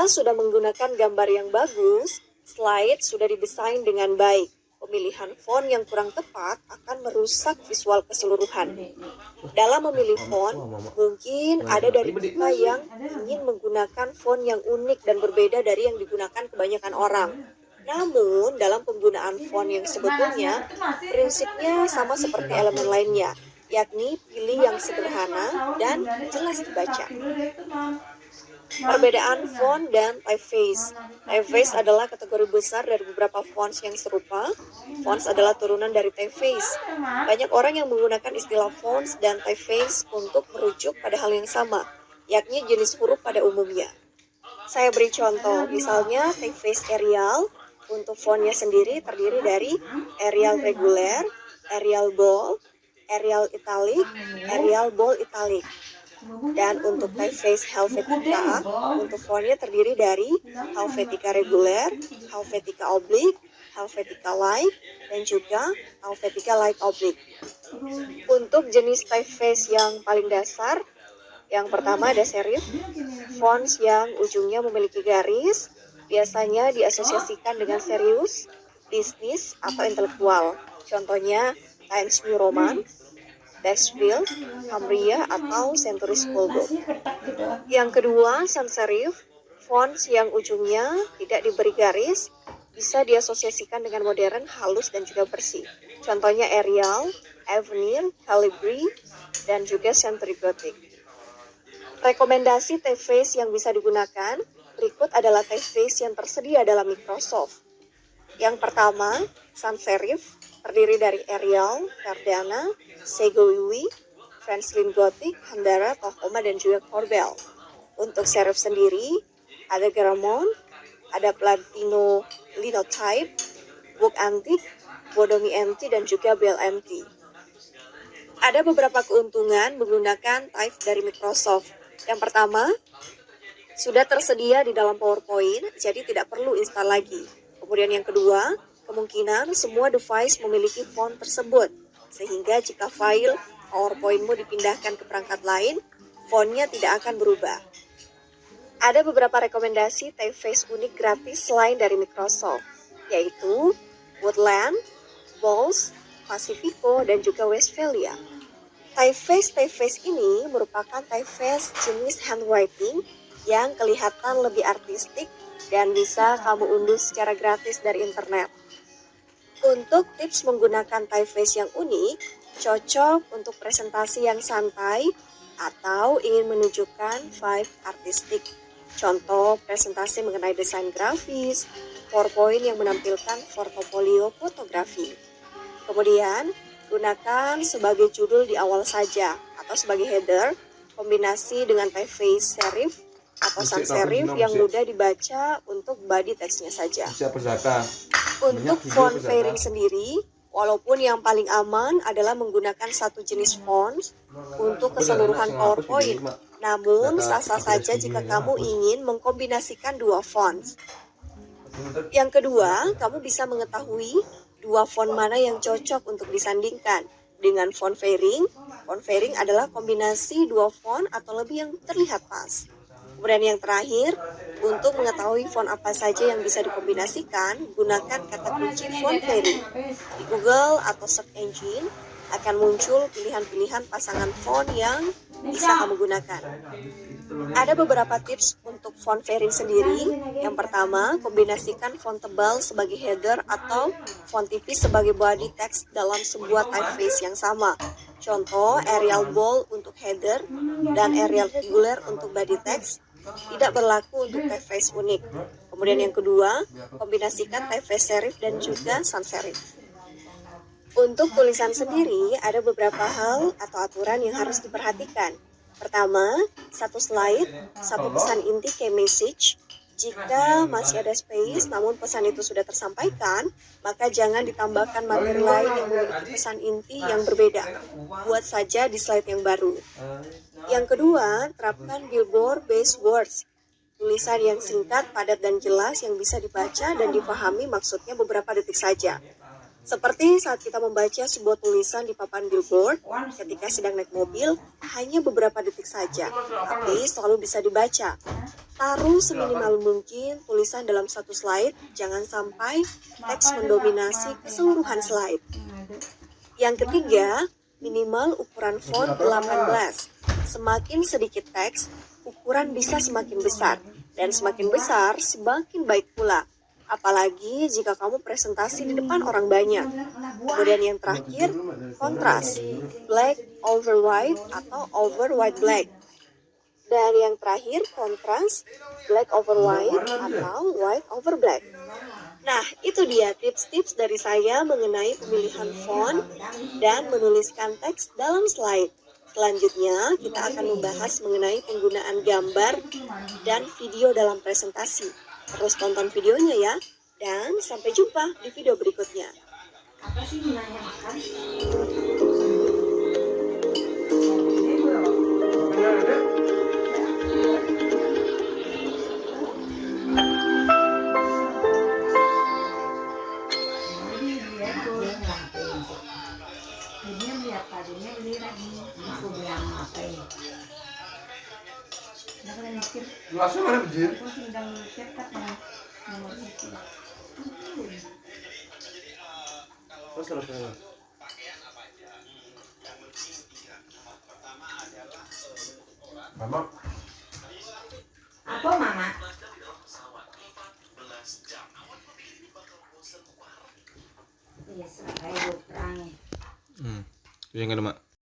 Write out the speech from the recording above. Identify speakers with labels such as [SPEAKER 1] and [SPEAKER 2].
[SPEAKER 1] Jika sudah menggunakan gambar yang bagus, slide sudah didesain dengan baik. Pemilihan font yang kurang tepat akan merusak visual keseluruhan. Dalam memilih font, mungkin ada dari kita yang ingin menggunakan font yang unik dan berbeda dari yang digunakan kebanyakan orang. Namun, dalam penggunaan font yang sebetulnya, prinsipnya sama seperti elemen lainnya, yakni pilih yang sederhana dan jelas dibaca. Perbedaan font dan typeface. Typeface adalah kategori besar dari beberapa fonts yang serupa. Fonts adalah turunan dari typeface. Banyak orang yang menggunakan istilah fonts dan typeface untuk merujuk pada hal yang sama, yakni jenis huruf pada umumnya. Saya beri contoh, misalnya typeface Arial. Untuk fontnya sendiri terdiri dari Arial reguler, Arial bold, Arial italic, Arial bold italic. Dan untuk typeface Helvetica, untuk fontnya terdiri dari Helvetica reguler, Helvetica oblique, Helvetica light, dan juga Helvetica light oblique. Untuk jenis typeface yang paling dasar, yang pertama ada serif, fonts yang ujungnya memiliki garis, biasanya diasosiasikan dengan serius, bisnis, atau intelektual. Contohnya Times New Roman, Maxfield, Cambria, atau Century School Book. Yang kedua, sans serif, fonts yang ujungnya tidak diberi garis, bisa diasosiasikan dengan modern, halus, dan juga bersih. Contohnya Arial, Avenir, Calibri, dan juga Century Gothic. Rekomendasi typeface yang bisa digunakan, berikut adalah typeface yang tersedia dalam Microsoft. Yang pertama, sans serif, terdiri dari Arial, Verdana, Segowiwi, Franklin Gothic, Handara, Tahoma, dan juga Corbel. Untuk serif sendiri, ada Garamond, ada Platino Linotype, Book Antique, Bodomi MT, dan juga Bell MT. Ada beberapa keuntungan menggunakan type dari Microsoft. Yang pertama, sudah tersedia di dalam PowerPoint, jadi tidak perlu install lagi. Kemudian yang kedua, kemungkinan semua device memiliki font tersebut, sehingga jika file PowerPoint-mu dipindahkan ke perangkat lain, fontnya tidak akan berubah. Ada beberapa rekomendasi typeface unik gratis selain dari Microsoft, yaitu Woodland, Bols, Pacifico, dan juga Westphalia. Typeface ini merupakan typeface jenis handwriting yang kelihatan lebih artistik dan bisa kamu unduh secara gratis dari internet. Untuk tips menggunakan typeface yang unik, cocok untuk presentasi yang santai atau ingin menunjukkan vibe artistik. Contoh presentasi mengenai desain grafis, PowerPoint yang menampilkan portofolio fotografi. Kemudian, gunakan sebagai judul di awal saja atau sebagai header, kombinasi dengan typeface serif atau sans serif yang mudah dibaca untuk body text-nya saja. Untuk font fairing sendiri, walaupun yang paling aman adalah menggunakan satu jenis font untuk keseluruhan PowerPoint. Namun, sah-sah saja jika kamu ingin mengkombinasikan dua font. Yang kedua, kamu bisa mengetahui dua font mana yang cocok untuk disandingkan. Dengan font fairing adalah kombinasi dua font atau lebih yang terlihat pas. Kemudian yang terakhir, untuk mengetahui font apa saja yang bisa dikombinasikan, gunakan kata kunci font fairing. Di Google atau search engine akan muncul pilihan-pilihan pasangan font yang bisa kamu gunakan. Ada beberapa tips untuk font fairing sendiri. Yang pertama, kombinasikan font tebal sebagai header atau font tipis sebagai body text dalam sebuah typeface yang sama. Contoh, Arial Bold untuk header dan Arial Regular untuk body text. Tidak berlaku untuk typeface unik. Kemudian yang kedua, kombinasikan typeface serif dan juga sans serif. Untuk tulisan sendiri, ada beberapa hal atau aturan yang harus diperhatikan. Pertama, satu slide, satu pesan inti key message. Jika masih ada space namun pesan itu sudah tersampaikan, maka jangan ditambahkan materi lain yang memiliki pesan inti yang berbeda. Buat saja di slide yang baru. Yang kedua, terapkan billboard-based words. Tulisan yang singkat, padat, dan jelas yang bisa dibaca dan dipahami maksudnya beberapa detik saja. Seperti saat kita membaca sebuah tulisan di papan billboard, ketika sedang naik mobil, hanya beberapa detik saja, tapi selalu bisa dibaca. Taruh seminimal mungkin tulisan dalam satu slide, jangan sampai teks mendominasi keseluruhan slide. Yang ketiga, minimal ukuran font 18. Semakin sedikit teks, ukuran bisa semakin besar, dan semakin besar semakin baik pula. Apalagi jika kamu presentasi di depan orang banyak. Kemudian yang terakhir, kontras, black over white atau over white black. Dan yang terakhir, kontras, black over white atau white over black. Nah, itu dia tips-tips dari saya mengenai pemilihan font dan menuliskan teks dalam slide. Selanjutnya, kita akan membahas mengenai penggunaan gambar dan video dalam presentasi. Terus tonton videonya ya, dan sampai jumpa di video berikutnya.
[SPEAKER 2] Apa sih gunanya makan? Dia melihat tadinya beli lagi, aku bilang apa ini? Nah, kalau mikir,
[SPEAKER 3] Gelasnya mana bejir?
[SPEAKER 2] aku sedang mikir kan nomor itu.
[SPEAKER 3] Terus telepon. Mama.
[SPEAKER 2] Apa mama? Iya, saya perangnya.
[SPEAKER 3] Yang kedua, Mak.